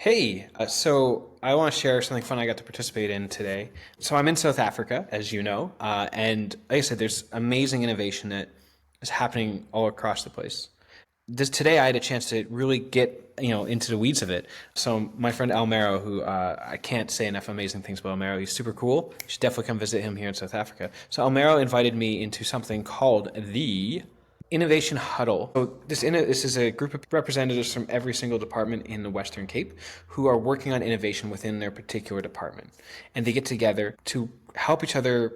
Hey, so I want to share something fun I got to participate in today. So I'm in South Africa, as you know, and like I said, there's amazing innovation that is happening all across the place. Today I had a chance to really get into the weeds of it. So my friend Almero, who I can't say enough amazing things about Almero, he's super cool. You should definitely come visit him here in South Africa. So Almero invited me into something called the Innovation Huddle. So this is a group of representatives from every single department in the Western Cape who are working on innovation within their particular department. And they get together to help each other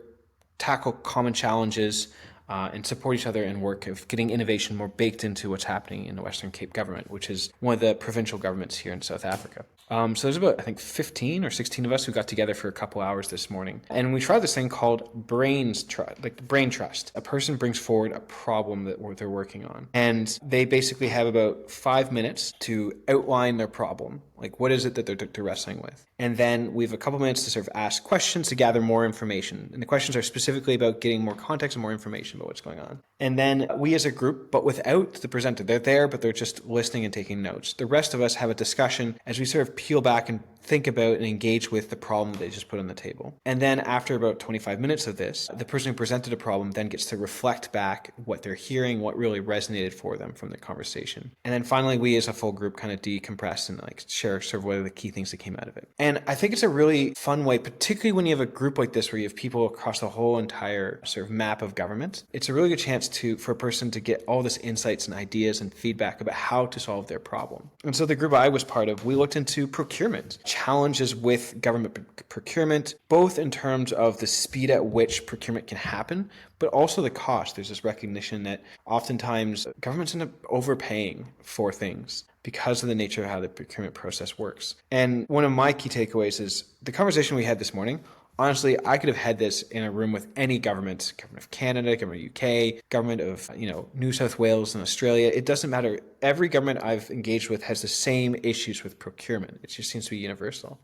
tackle common challenges and support each other in work of getting innovation more baked into what's happening in the Western Cape government, which is one of the provincial governments here in South Africa. So there's about, I think, 15 or 16 of us who got together for a couple hours this morning. And we tried this thing called brain trust. A person brings forward a problem that they're working on. And they basically have about 5 minutes to outline their problem. Like, what is it that they're wrestling with? And then we have a couple minutes to sort of ask questions to gather more information. And the questions are specifically about getting more context and more information about what's going on. And then we as a group, but without the presenter, they're there, but they're just listening and taking notes. The rest of us have a discussion as we sort of peel back and think about and engage with the problem they just put on the table. And then after about 25 minutes of this, the person who presented a problem then gets to reflect back what they're hearing, what really resonated for them from the conversation. And then finally, we as a full group kind of decompress and like share sort of what are the key things that came out of it. And I think it's a really fun way, particularly when you have a group like this where you have people across the whole entire sort of map of government. It's a really good chance for a person to get all this insights and ideas and feedback about how to solve their problem. And so the group I was part of, we looked into procurement, challenges with government procurement, both in terms of the speed at which procurement can happen, but also the cost. There's this recognition that oftentimes governments end up overpaying for things because of the nature of how the procurement process works. And one of my key takeaways is the conversation we had this morning. Honestly, I could have had this in a room with any government of Canada, government of UK, government of New South Wales and Australia. It doesn't matter. Every government I've engaged with has the same issues with procurement. It just seems to be universal.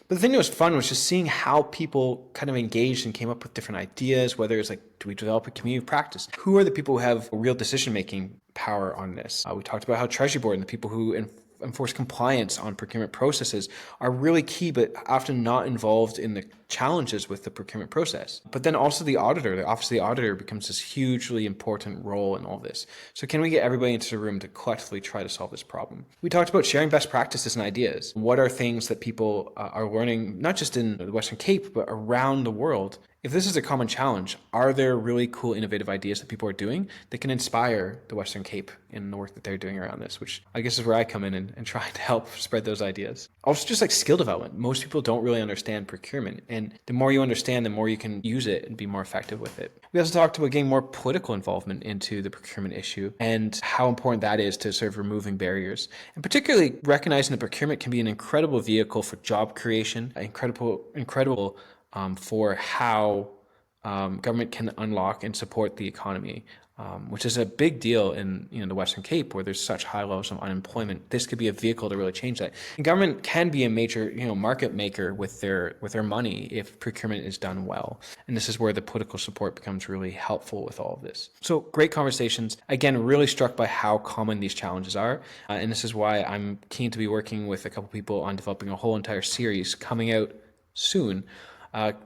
But the thing that was fun was just seeing how people kind of engaged and came up with different ideas, whether it's like, do we develop a community of practice? Who are the people who have real decision-making power on this? We talked about how Treasury Board and the people who enforce compliance on procurement processes are really key, but often not involved in the challenges with the procurement process. But then also the auditor, the office of the auditor becomes this hugely important role in all this. So can we get everybody into the room to collectively try to solve this problem? We talked about sharing best practices and ideas. What are things that people are learning, not just in the Western Cape, but around the world? If this is a common challenge, are there really cool, innovative ideas that people are doing that can inspire the Western Cape in the work that they're doing around this, which I guess is where I come in and try to help spread those ideas. Also, just like skill development. Most people don't really understand procurement. And the more you understand, the more you can use it and be more effective with it. We also talked about getting more political involvement into the procurement issue and how important that is to sort of removing barriers. And particularly recognizing that procurement can be an incredible vehicle for job creation, incredible for how government can unlock and support the economy, which is a big deal in the Western Cape where there's such high levels of unemployment. This could be a vehicle to really change that. And government can be a major market maker with their money if procurement is done well. And this is where the political support becomes really helpful with all of this. So great conversations. Again, really struck by how common these challenges are. And this is why I'm keen to be working with a couple people on developing a whole entire series coming out soon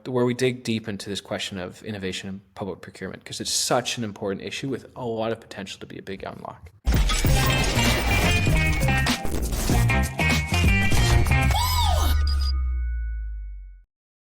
where we dig deep into this question of innovation in public procurement because it's such an important issue with a lot of potential to be a big unlock.